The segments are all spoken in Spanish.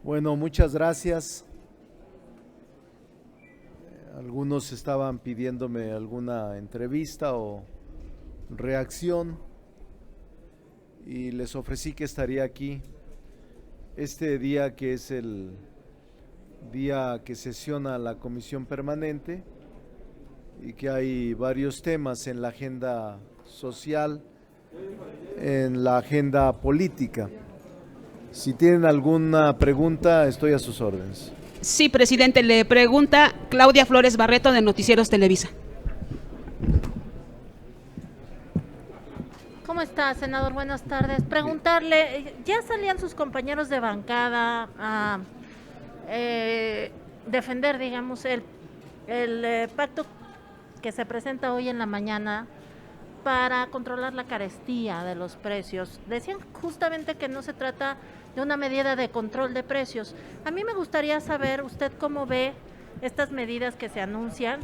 Bueno, muchas gracias. Algunos estaban pidiéndome alguna entrevista o reacción y les ofrecí que estaría aquí este día, que es el día que sesiona la comisión permanente y que hay varios temas en la agenda social, en la agenda política. Si tienen alguna pregunta, estoy a sus órdenes. Sí, presidente, le pregunta Claudia Flores Barreto de Noticieros Televisa. ¿Cómo está, senador? Buenas tardes. Preguntarle, ¿ya salían sus compañeros de bancada a defender, digamos, el pacto que se presenta hoy en la mañana para controlar la carestía de los precios? Decían justamente que no se trata de una medida de control de precios. A mí me gustaría saber usted cómo ve estas medidas que se anuncian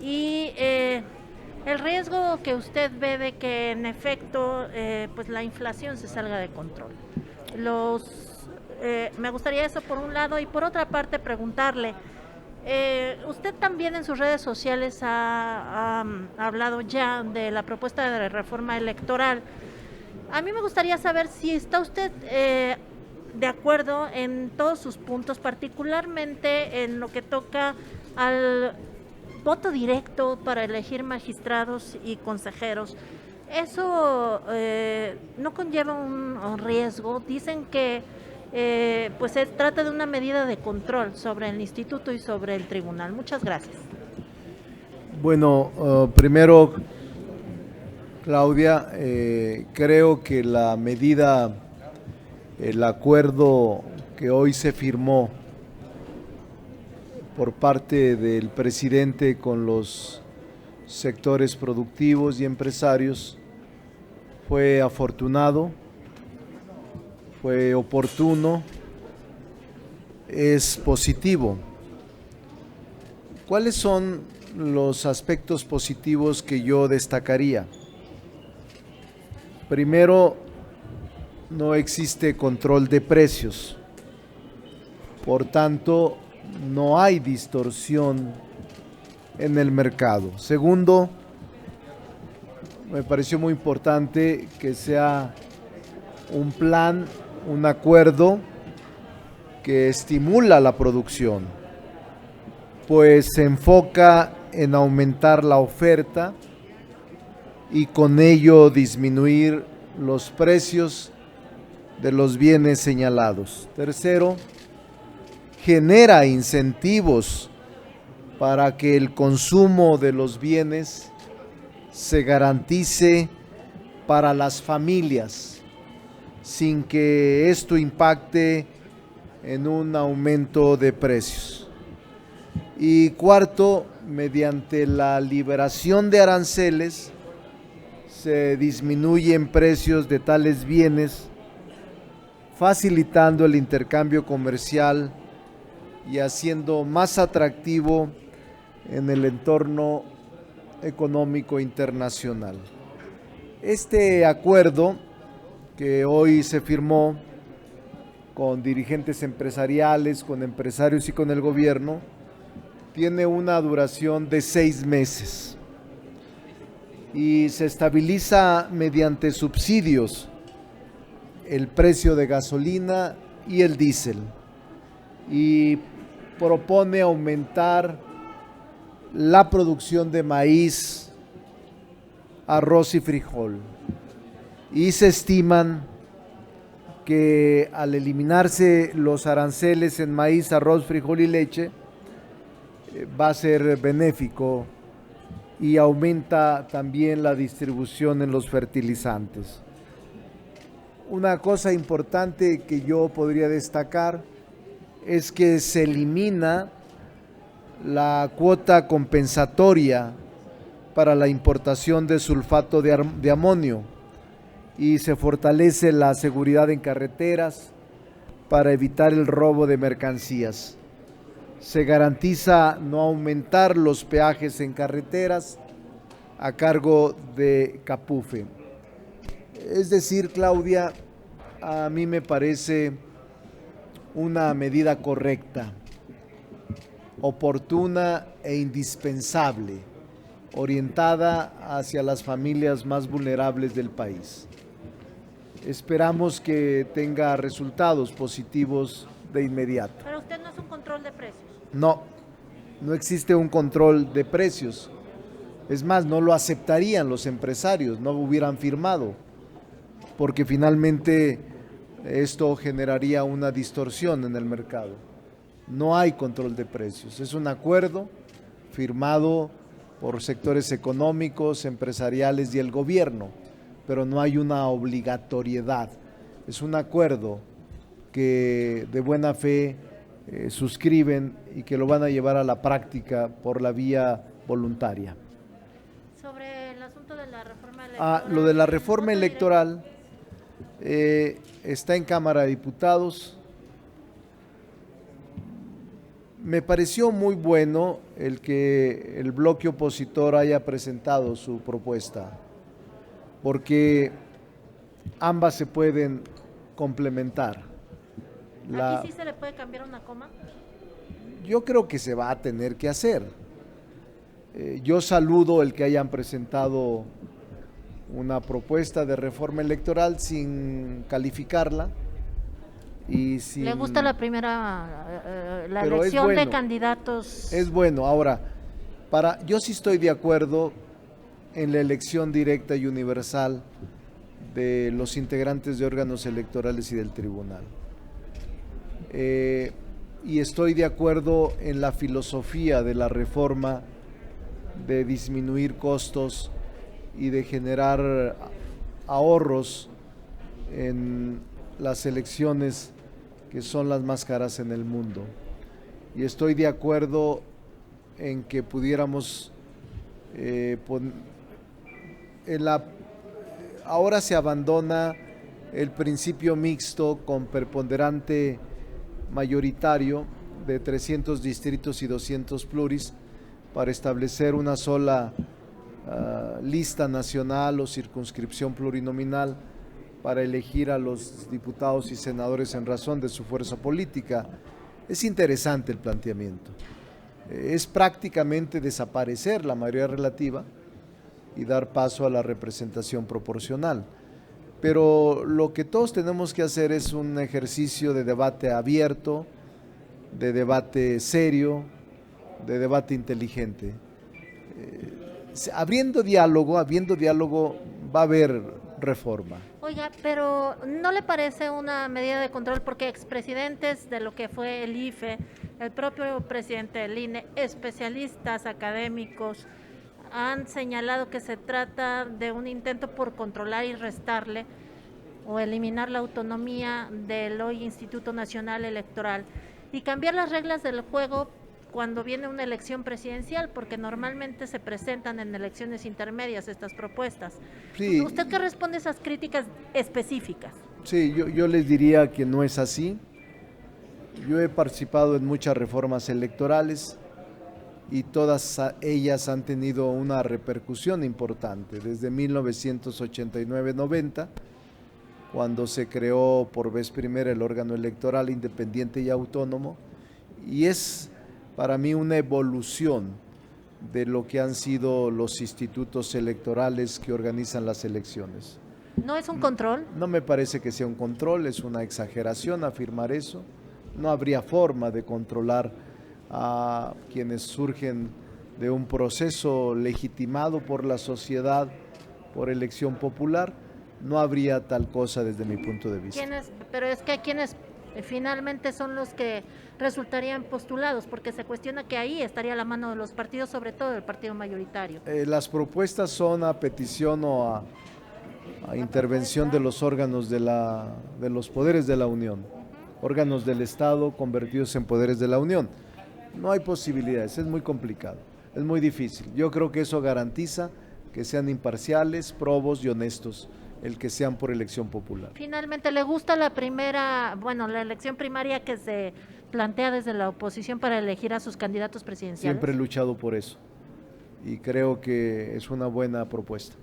y el riesgo que usted ve de que en efecto pues la inflación se salga de control. Me gustaría eso por un lado, y por otra parte preguntarle, usted también en sus redes sociales ha hablado ya de la propuesta de reforma electoral. A mí me gustaría saber si está usted de acuerdo en todos sus puntos, particularmente en lo que toca al voto directo para elegir magistrados y consejeros. Eso no conlleva un riesgo. Dicen que pues se trata de una medida de control sobre el instituto y sobre el tribunal. Muchas gracias. Bueno, primero, Claudia, creo que la medida, el acuerdo que hoy se firmó por parte del presidente con los sectores productivos y empresarios fue afortunado, fue oportuno, es positivo. ¿Cuáles son los aspectos positivos que yo destacaría? Primero, no existe control de precios, por tanto, no hay distorsión en el mercado. Segundo, me pareció muy importante que sea un plan, un acuerdo que estimula la producción, pues se enfoca en aumentar la oferta y con ello disminuir los precios de los bienes señalados. Tercero, genera incentivos para que el consumo de los bienes se garantice para las familias, sin que esto impacte en un aumento de precios. Y cuarto, mediante la liberación de aranceles, se disminuyen precios de tales bienes, facilitando el intercambio comercial y haciendo más atractivo en el entorno económico internacional. Este acuerdo que hoy se firmó con dirigentes empresariales, con empresarios y con el gobierno, tiene una duración de 6 meses y se estabiliza mediante subsidios el precio de gasolina y el diésel, y propone aumentar la producción de maíz, arroz y frijol. Y se estiman que al eliminarse los aranceles en maíz, arroz, frijol y leche, va a ser benéfico y aumenta también la distribución en los fertilizantes. Una cosa importante que yo podría destacar es que se elimina la cuota compensatoria para la importación de sulfato de amonio y se fortalece la seguridad en carreteras para evitar el robo de mercancías. Se garantiza no aumentar los peajes en carreteras a cargo de Capufe. Es decir, Claudia, a mí me parece una medida correcta, oportuna e indispensable, orientada hacia las familias más vulnerables del país. Esperamos que tenga resultados positivos de inmediato. Pero usted no es un control de precios. No, no existe un control de precios. Es más, no lo aceptarían los empresarios, no hubieran firmado, porque finalmente esto generaría una distorsión en el mercado. No hay control de precios, es un acuerdo firmado por sectores económicos, empresariales y el gobierno, pero no hay una obligatoriedad. Es un acuerdo que de buena fe suscriben y que lo van a llevar a la práctica por la vía voluntaria. Sobre el asunto de la reforma electoral. Lo de la reforma electoral está en Cámara de Diputados. Me pareció muy bueno el que el bloque opositor haya presentado su propuesta, porque ambas se pueden complementar. ¿Aquí sí se le puede cambiar una coma? Yo creo que se va a tener que hacer. Yo saludo el que hayan presentado una propuesta de reforma electoral sin calificarla y sin... ¿Le gusta la primera, la Pero elección bueno, de candidatos? Es bueno. Ahora, yo sí estoy de acuerdo en la elección directa y universal de los integrantes de órganos electorales y del tribunal. Y estoy de acuerdo en la filosofía de la reforma de disminuir costos y de generar ahorros en las elecciones que son las más caras en el mundo. Y estoy de acuerdo en que pudiéramos ahora se abandona el principio mixto con preponderante mayoritario de 300 distritos y 200 pluris para establecer una sola lista nacional o circunscripción plurinominal para elegir a los diputados y senadores en razón de su fuerza política. Es interesante el planteamiento. Es prácticamente desaparecer la mayoría relativa y dar paso a la representación proporcional. Pero lo que todos tenemos que hacer es un ejercicio de debate abierto, de debate serio, de debate inteligente. Habiendo diálogo va a haber reforma. Oiga, pero ¿no le parece una medida de control? Porque expresidentes de lo que fue el IFE, el propio presidente del INE, especialistas académicos, han señalado que se trata de un intento por controlar y restarle o eliminar la autonomía del hoy Instituto Nacional Electoral y cambiar las reglas del juego cuando viene una elección presidencial, porque normalmente se presentan en elecciones intermedias estas propuestas. Sí. ¿Usted qué responde a esas críticas específicas? Sí, yo les diría que no es así. Yo he participado en muchas reformas electorales y todas ellas han tenido una repercusión importante, desde 1989-90, cuando se creó por vez primera el órgano electoral independiente y autónomo, y es para mí una evolución de lo que han sido los institutos electorales que organizan las elecciones. ¿No es un control? No me parece que sea un control, es una exageración afirmar eso. No habría forma de controlar a quienes surgen de un proceso legitimado por la sociedad, por elección popular. No habría tal cosa desde mi punto de vista. Pero es que quienes finalmente son los que resultarían postulados, porque se cuestiona que ahí estaría la mano de los partidos, sobre todo del partido mayoritario. Las propuestas son a petición o a intervención de los órganos de los poderes de la Unión, órganos del Estado convertidos en poderes de la Unión. No hay posibilidades, es muy complicado, es muy difícil. Yo creo que eso garantiza que sean imparciales, probos y honestos, el que sean por elección popular. Finalmente, ¿le gusta la elección primaria que se plantea desde la oposición para elegir a sus candidatos presidenciales? Siempre he luchado por eso y creo que es una buena propuesta.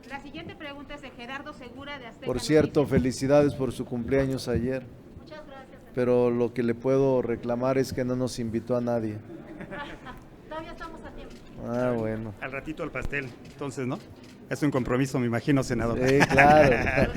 La siguiente pregunta es de Gerardo Segura de Azteca. Por cierto, Noticias. felicidades por su cumpleaños ayer. Muchas pero lo que le puedo reclamar es que no nos invitó a nadie. Todavía estamos a tiempo. Ah, bueno. Al ratito el pastel, entonces, ¿no? Es un compromiso, me imagino, senador. Sí, claro.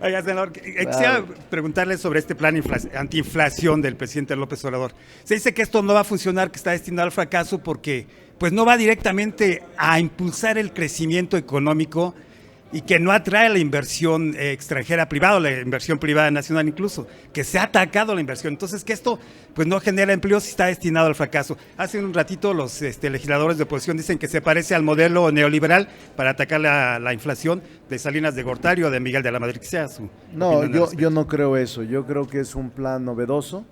Oiga, senador, quisiera preguntarle sobre este plan antiinflación del presidente López Obrador. Se dice que esto no va a funcionar, que está destinado al fracaso porque pues no va directamente a impulsar el crecimiento económico y que no atrae la inversión extranjera privada, la inversión privada nacional incluso, que se ha atacado la inversión. Entonces, que esto pues no genera empleos y está destinado al fracaso. Hace un ratito los legisladores de oposición dicen que se parece al modelo neoliberal para atacar la inflación de Salinas de Gortari o de Miguel de la Madrid. Que sea su No, yo no creo eso. Yo creo que es un plan novedoso,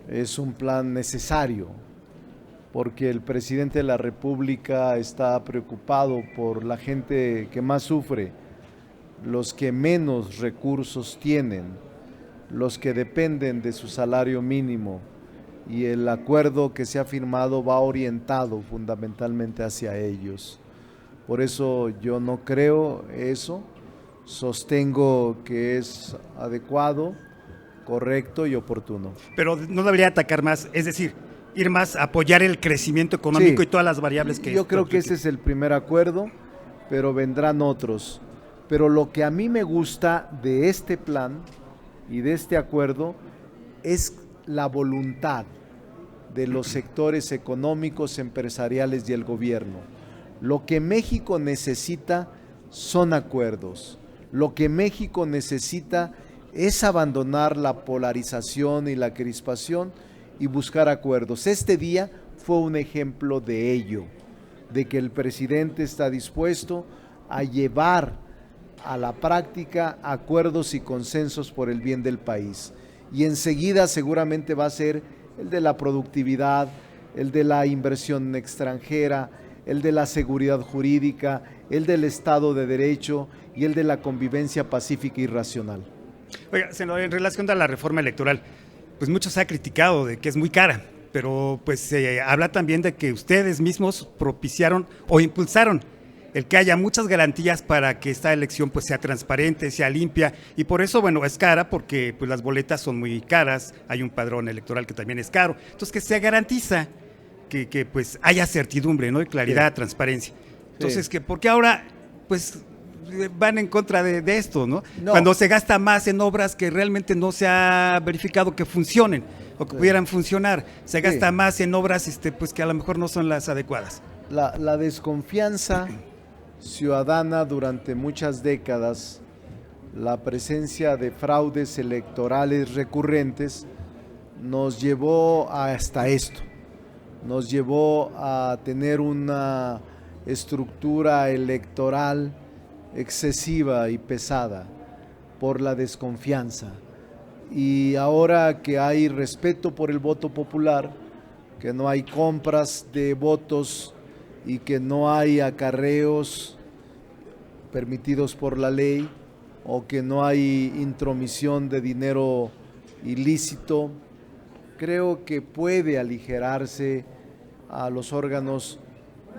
es un plan necesario, porque el presidente de la República está preocupado por la gente que más sufre, los que menos recursos tienen, los que dependen de su salario mínimo, y el acuerdo que se ha firmado va orientado fundamentalmente hacia ellos. Por eso yo no creo eso, sostengo que es adecuado, correcto y oportuno. Pero no debería atacar más, es decir, ir más a apoyar el crecimiento económico y todas las variables que... Yo creo que ese es el primer acuerdo, pero vendrán otros. Pero lo que a mí me gusta de este plan y de este acuerdo es la voluntad de los sectores económicos, empresariales y el gobierno. Lo que México necesita son acuerdos. Lo que México necesita es abandonar la polarización y la crispación y buscar acuerdos. Este día fue un ejemplo de ello, de que el presidente está dispuesto a llevar a la práctica acuerdos y consensos por el bien del país. Y enseguida seguramente va a ser el de la productividad, el de la inversión extranjera, el de la seguridad jurídica, el del Estado de Derecho y el de la convivencia pacífica y racional. Oiga, senador, en relación a la reforma electoral, pues mucho se ha criticado de que es muy cara, pero pues se habla también de que ustedes mismos propiciaron o impulsaron el que haya muchas garantías para que esta elección pues sea transparente, sea limpia, y por eso, bueno, es cara porque pues las boletas son muy caras, hay un padrón electoral que también es caro, entonces que se garantiza que pues haya certidumbre, ¿no? Y claridad, sí, transparencia. Entonces, que ¿por qué ahora pues van en contra de esto, ¿no? Cuando se gasta más en obras que realmente no se ha verificado que funcionen o que pudieran funcionar, se gasta más en obras pues que a lo mejor no son las adecuadas. La desconfianza ciudadana durante muchas décadas, la presencia de fraudes electorales recurrentes nos llevó hasta esto, nos llevó a tener una estructura electoral excesiva y pesada por la desconfianza. Y ahora que hay respeto por el voto popular, que no hay compras de votos y que no hay acarreos permitidos por la ley o que no hay intromisión de dinero ilícito, creo que puede aligerarse a los órganos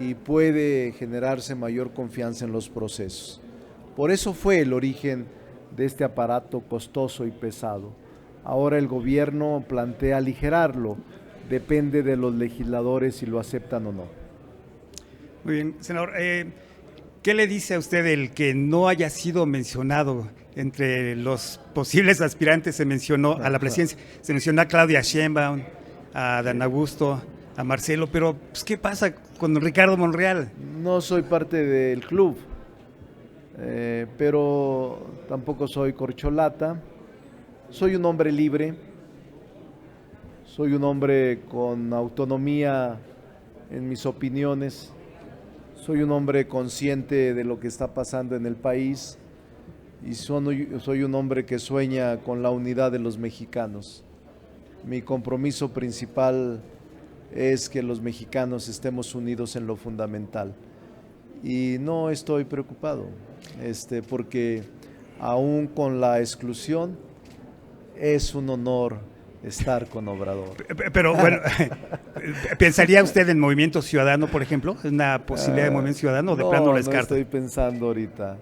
y puede generarse mayor confianza en los procesos. Por eso fue el origen de este aparato costoso y pesado. Ahora el gobierno plantea aligerarlo, depende de los legisladores si lo aceptan o no. Muy bien, senador, ¿qué le dice a usted el que no haya sido mencionado entre los posibles aspirantes? Se mencionó a la presidencia, se mencionó a Claudia Sheinbaum, a Dan Augusto, a Marcelo, pero pues, ¿qué pasa con Ricardo Monreal? No soy parte del club, pero tampoco soy corcholata. Soy un hombre libre, soy un hombre con autonomía en mis opiniones, soy un hombre consciente de lo que está pasando en el país y soy un hombre que sueña con la unidad de los mexicanos. Mi compromiso principal es que los mexicanos estemos unidos en lo fundamental. Y no estoy preocupado, porque aún con la exclusión es un honor estar con Obrador. Pero bueno, ¿pensaría usted en Movimiento Ciudadano, por ejemplo? ¿Es una posibilidad de Movimiento Ciudadano o de plano la descarta? No estoy pensando ahorita.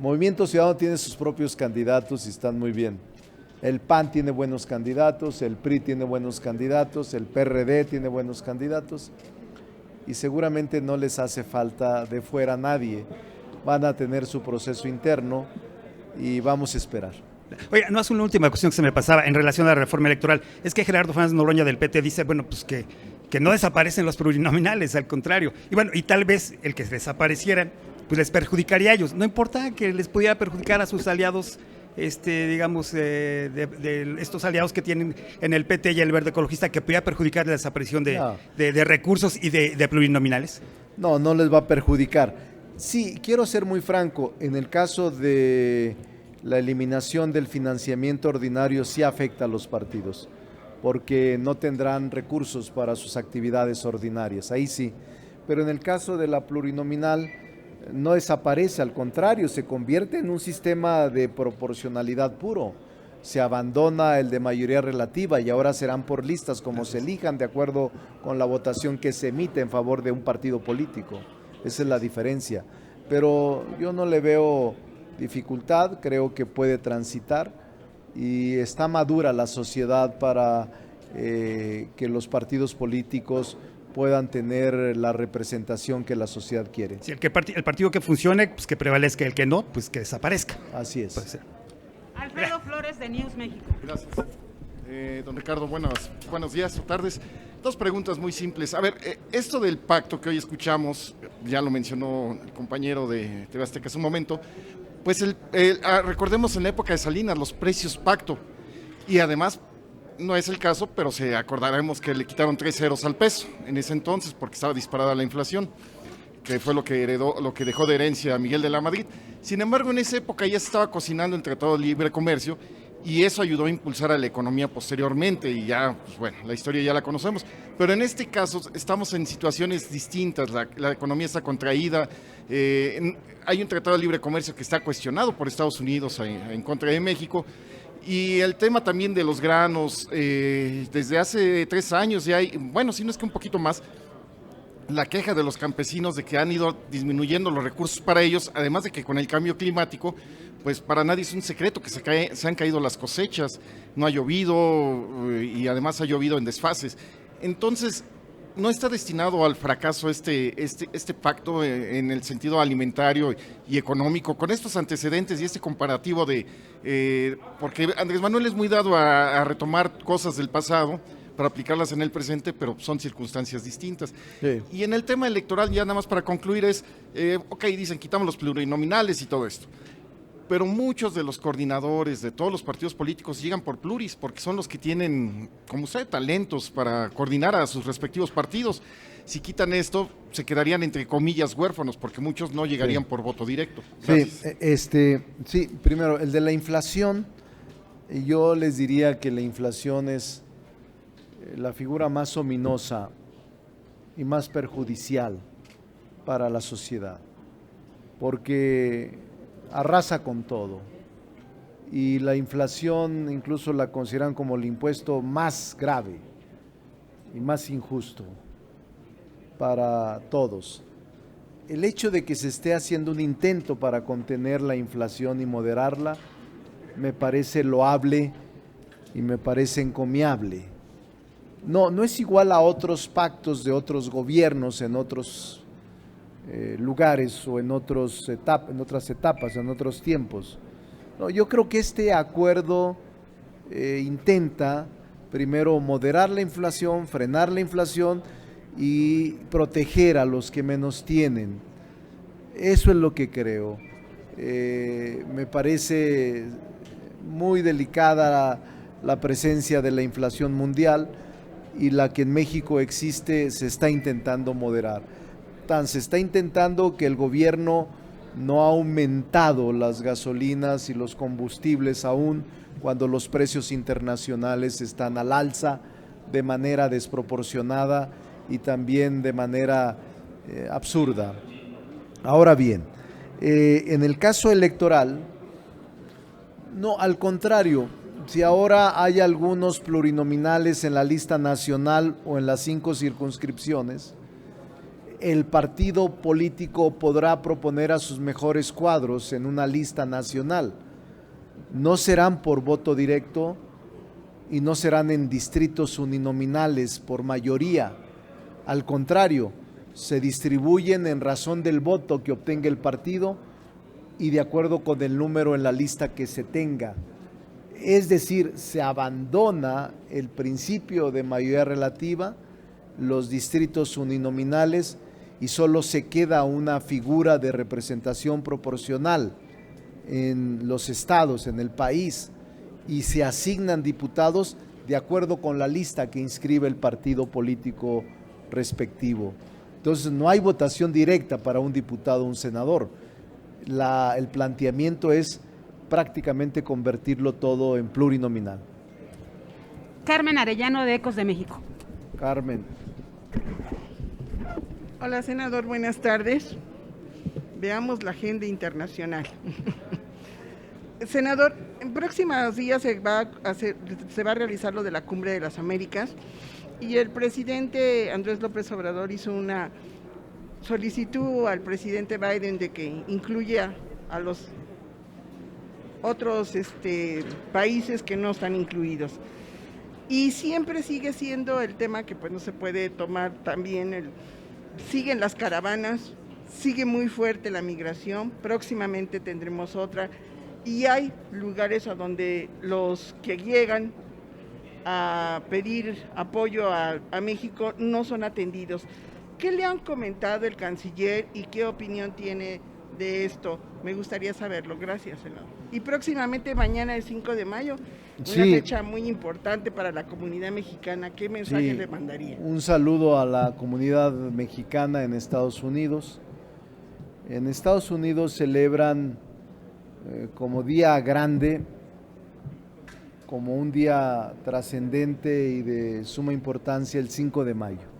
Movimiento Ciudadano tiene sus propios candidatos y están muy bien. El PAN tiene buenos candidatos, el PRI tiene buenos candidatos, el PRD tiene buenos candidatos y seguramente no les hace falta de fuera nadie. Van a tener su proceso interno y vamos a esperar. Oiga, no es una última cuestión que se me pasaba en relación a la reforma electoral. Es que Gerardo Fernández Noroña del PT dice, bueno, pues que no desaparecen los plurinominales, al contrario. Y bueno, y tal vez el que desaparecieran, pues les perjudicaría a ellos. No importa que les pudiera perjudicar a sus aliados, digamos, de estos aliados que tienen en el PT y el Verde Ecologista, que pudiera perjudicar la desaparición de recursos y de plurinominales. No, no les va a perjudicar. Sí, quiero ser muy franco, en el caso de la eliminación del financiamiento ordinario sí afecta a los partidos, porque no tendrán recursos para sus actividades ordinarias, ahí sí. Pero en el caso de la plurinominal no desaparece, al contrario, se convierte en un sistema de proporcionalidad puro. Se abandona el de mayoría relativa y ahora serán por listas como se elijan de acuerdo con la votación que se emite en favor de un partido político. Esa es la diferencia. Pero yo no le veo dificultad, creo que puede transitar y está madura la sociedad para que los partidos políticos puedan tener la representación que la sociedad quiere. Si el partido que funcione, pues que prevalezca, el que no, pues que desaparezca. Así es. Puede ser. Alfredo Flores de News México. Gracias. Don Ricardo, buenos días o tardes. Dos preguntas muy simples. A ver, esto del pacto que hoy escuchamos, ya lo mencionó el compañero de TV Azteca hace un momento, pues recordemos en la época de Salinas los precios pacto, y además no es el caso, pero acordaremos que le quitaron 3 ceros al peso en ese entonces porque estaba disparada la inflación, que fue lo que dejó de herencia a Miguel de la Madrid. Sin embargo, en esa época ya se estaba cocinando el Tratado de Libre Comercio y eso ayudó a impulsar a la economía posteriormente y ya, pues bueno, la historia ya la conocemos. Pero en este caso estamos en situaciones distintas, la economía está contraída, hay un Tratado de Libre Comercio que está cuestionado por Estados Unidos en contra de México. Y el tema también de los granos, desde hace 3 años ya hay, bueno, si no es que un poquito más, la queja de los campesinos de que han ido disminuyendo los recursos para ellos, además de que con el cambio climático, pues para nadie es un secreto que se han caído las cosechas, no ha llovido y además ha llovido en desfases. Entonces, no está destinado al fracaso este pacto en el sentido alimentario y económico, con estos antecedentes y este comparativo porque Andrés Manuel es muy dado a retomar cosas del pasado para aplicarlas en el presente, pero son circunstancias distintas. Sí. Y en el tema electoral, ya nada más para concluir, dicen, quitamos los plurinominales y todo esto. Pero muchos de los coordinadores de todos los partidos políticos llegan por pluris, porque son los que tienen, como usted, talentos para coordinar a sus respectivos partidos. Si quitan esto, se quedarían entre comillas huérfanos, porque muchos no llegarían por voto directo. Sí, primero, el de la inflación, yo les diría que la inflación es la figura más ominosa y más perjudicial para la sociedad, porque arrasa con todo y la inflación incluso la consideran como el impuesto más grave y más injusto para todos. El hecho de que se esté haciendo un intento para contener la inflación y moderarla me parece loable y me parece encomiable. No es igual a otros pactos de otros gobiernos en otros lugares o en otras etapas, en otros tiempos. No, yo creo que este acuerdo intenta primero moderar la inflación, frenar la inflación y proteger a los que menos tienen. Eso es lo que creo. Me parece muy delicada la presencia de la inflación mundial y la que en México existe se está intentando moderar. Se está intentando que el gobierno no ha aumentado las gasolinas y los combustibles aún cuando los precios internacionales están al alza de manera desproporcionada y también de manera absurda. Ahora bien, en el caso electoral, no, al contrario, si ahora hay algunos plurinominales en la lista nacional o en las 5 circunscripciones, el partido político podrá proponer a sus mejores cuadros en una lista nacional. No serán por voto directo y no serán en distritos uninominales por mayoría. Al contrario, se distribuyen en razón del voto que obtenga el partido y de acuerdo con el número en la lista que se tenga. Es decir, se abandona el principio de mayoría relativa, los distritos uninominales, y solo se queda una figura de representación proporcional en los estados, en el país, y se asignan diputados de acuerdo con la lista que inscribe el partido político respectivo. Entonces no hay votación directa para un diputado o un senador. El planteamiento es prácticamente convertirlo todo en plurinominal. Carmen Arellano, de Ecos de México. Carmen. Hola, senador, buenas tardes. Veamos la agenda internacional. Senador, en próximos días se va a realizar lo de la Cumbre de las Américas y el presidente Andrés López Obrador hizo una solicitud al presidente Biden de que incluya a los otros países que no están incluidos. Y siempre sigue siendo el tema que pues no se puede tomar también, siguen las caravanas, sigue muy fuerte la migración, próximamente tendremos otra, y hay lugares a donde los que llegan a pedir apoyo a México no son atendidos. ¿Qué le han comentado el canciller y qué opinión tiene de esto? Me gustaría saberlo. Gracias, senador. Y próximamente mañana el 5 de mayo, una fecha muy importante para la comunidad mexicana. ¿Qué mensaje le mandaría? Un saludo a la comunidad mexicana en Estados Unidos. En Estados Unidos celebran como día grande, como un día trascendente y de suma importancia el 5 de mayo.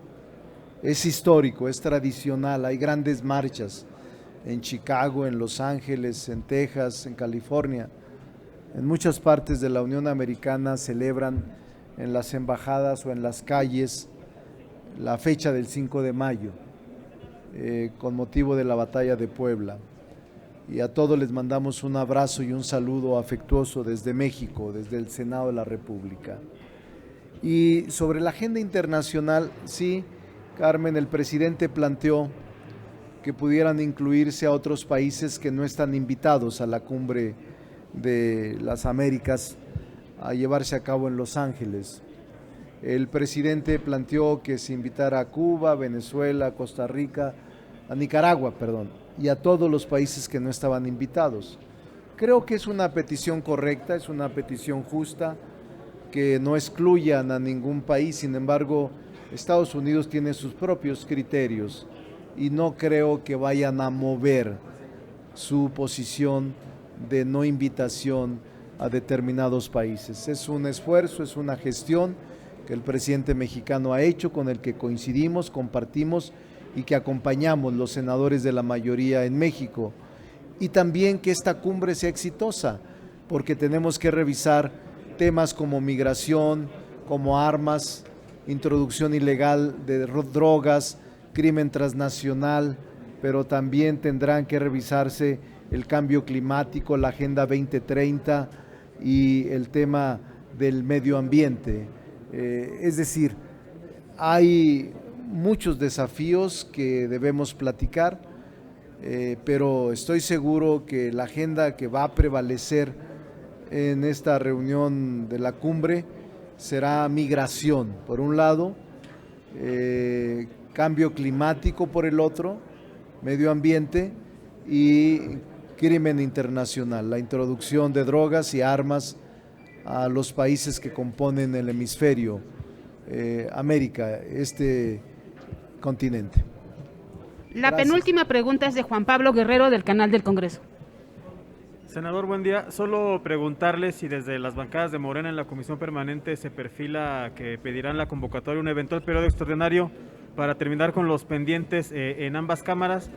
Es histórico, es tradicional, hay grandes marchas en Chicago, en Los Ángeles, en Texas, en California. En muchas partes de la Unión Americana celebran en las embajadas o en las calles la fecha del 5 de mayo, con motivo de la batalla de Puebla. Y a todos les mandamos un abrazo y un saludo afectuoso desde México, desde el Senado de la República. Y sobre la agenda internacional, sí, Carmen, el presidente planteó que pudieran incluirse a otros países que no están invitados a la Cumbre de las Américas a llevarse a cabo en Los Ángeles. El presidente planteó que se invitara a Cuba, Venezuela, Costa Rica, a Nicaragua, perdón, y a todos los países que no estaban invitados. Creo que es una petición correcta, es una petición justa, que no excluyan a ningún país. Sin embargo, Estados Unidos tiene sus propios criterios y no creo que vayan a mover su posición de no invitación a determinados países. Es un esfuerzo, es una gestión que el presidente mexicano ha hecho, con el que coincidimos, compartimos y que acompañamos los senadores de la mayoría en México. Y también que esta cumbre sea exitosa, porque tenemos que revisar temas como migración, como armas, introducción ilegal de drogas, crimen transnacional, pero también tendrán que revisarse el cambio climático, la Agenda 2030 y el tema del medio ambiente. Es decir, hay muchos desafíos que debemos platicar, pero estoy seguro que la agenda que va a prevalecer en esta reunión de la cumbre será migración, por un lado, cambio climático por el otro, medio ambiente y crimen internacional, la introducción de drogas y armas a los países que componen el hemisferio América, este continente. La penúltima pregunta es de Juan Pablo Guerrero, del Canal del Congreso. Senador, buen día. Solo preguntarle si desde las bancadas de Morena en la Comisión Permanente se perfila que pedirán la convocatoria de un eventual periodo extraordinario para terminar con los pendientes en ambas cámaras.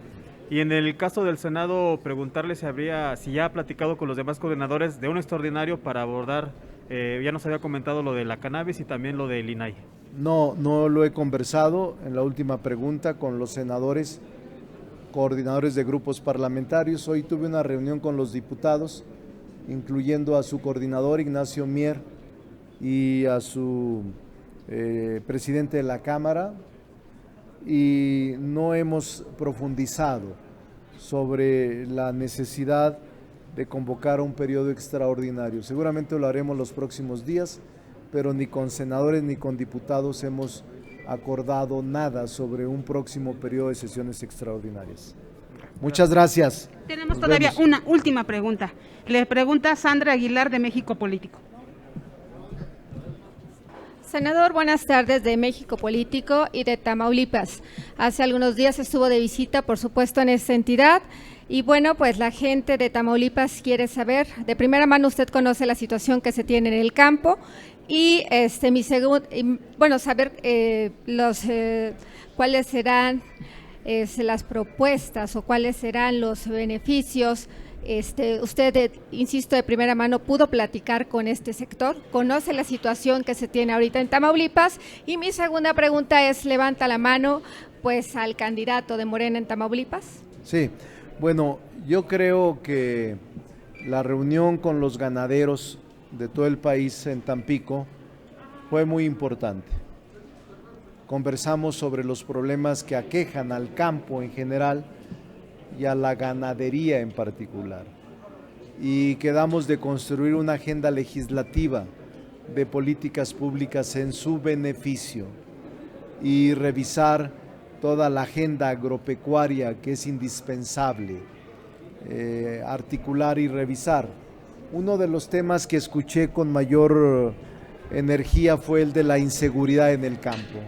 Y en el caso del Senado, preguntarle si ya ha platicado con los demás coordinadores de un extraordinario para abordar, ya nos había comentado lo de la cannabis y también lo del INAI. No lo he conversado en la última pregunta con los senadores, coordinadores de grupos parlamentarios. Hoy tuve una reunión con los diputados, incluyendo a su coordinador Ignacio Mier y a su presidente de la Cámara, y no hemos profundizado sobre la necesidad de convocar un periodo extraordinario. Seguramente lo haremos los próximos días, pero ni con senadores ni con diputados hemos acordado nada sobre un próximo periodo de sesiones extraordinarias. Muchas gracias. Tenemos Nos todavía vemos. una última pregunta. Le pregunta Sandra Aguilar de México Político. Senador, buenas tardes, de México Político y de Tamaulipas. Hace algunos días estuvo de visita, por supuesto, en esta entidad. Y bueno, pues la gente de Tamaulipas quiere saber, de primera mano usted conoce la situación que se tiene en el campo y saber cuáles serán las propuestas o cuáles serán los beneficios. Usted, insisto, de primera mano pudo platicar con este sector, conoce la situación que se tiene ahorita en Tamaulipas. Y mi segunda pregunta es, levanta la mano pues al candidato de Morena en Tamaulipas. Sí, bueno, yo creo que la reunión con los ganaderos de todo el país en Tampico fue muy importante. Conversamos sobre los problemas que aquejan al campo en general y a la ganadería en particular. Y quedamos de construir una agenda legislativa de políticas públicas en su beneficio y revisar toda la agenda agropecuaria que es indispensable articular y revisar. Uno de los temas que escuché con mayor energía fue el de la inseguridad en el campo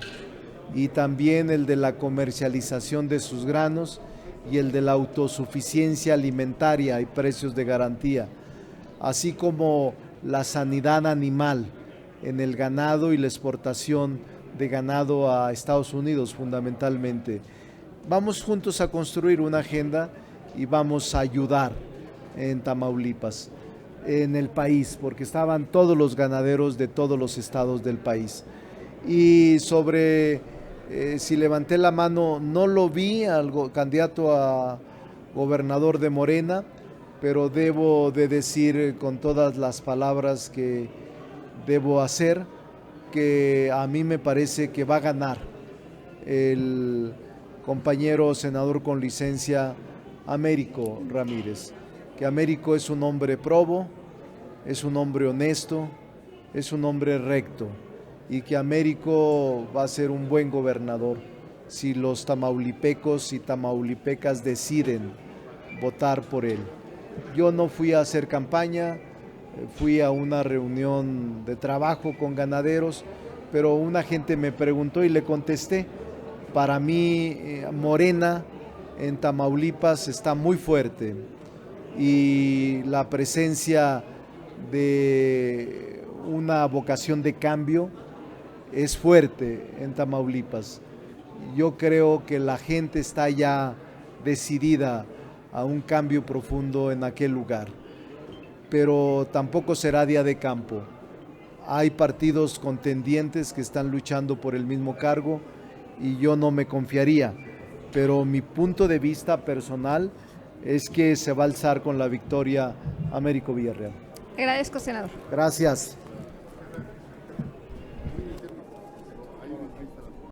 y también el de la comercialización de sus granos y el de la autosuficiencia alimentaria y precios de garantía, así como la sanidad animal en el ganado y la exportación de ganado a Estados Unidos fundamentalmente. Vamos juntos a construir una agenda y vamos a ayudar en Tamaulipas, en el país, porque estaban todos los ganaderos de todos los estados del país. Y sobre si levanté la mano, no lo vi al candidato a gobernador de Morena, pero debo de decir con todas las palabras que debo hacer, que a mí me parece que va a ganar el compañero senador con licencia Américo Ramírez, que Américo es un hombre probo, es un hombre honesto, es un hombre recto, y que Américo va a ser un buen gobernador si los tamaulipecos y tamaulipecas deciden votar por él. Yo no fui a hacer campaña, fui a una reunión de trabajo con ganaderos, pero una gente me preguntó y le contesté. Para mí, Morena en Tamaulipas está muy fuerte y la presencia de una vocación de cambio es fuerte en Tamaulipas. Yo creo que la gente está ya decidida a un cambio profundo en aquel lugar, pero tampoco será día de campo. Hay partidos contendientes que están luchando por el mismo cargo y yo no me confiaría, pero mi punto de vista personal es que se va a alzar con la victoria Américo Villarreal. Agradezco, senador. Gracias.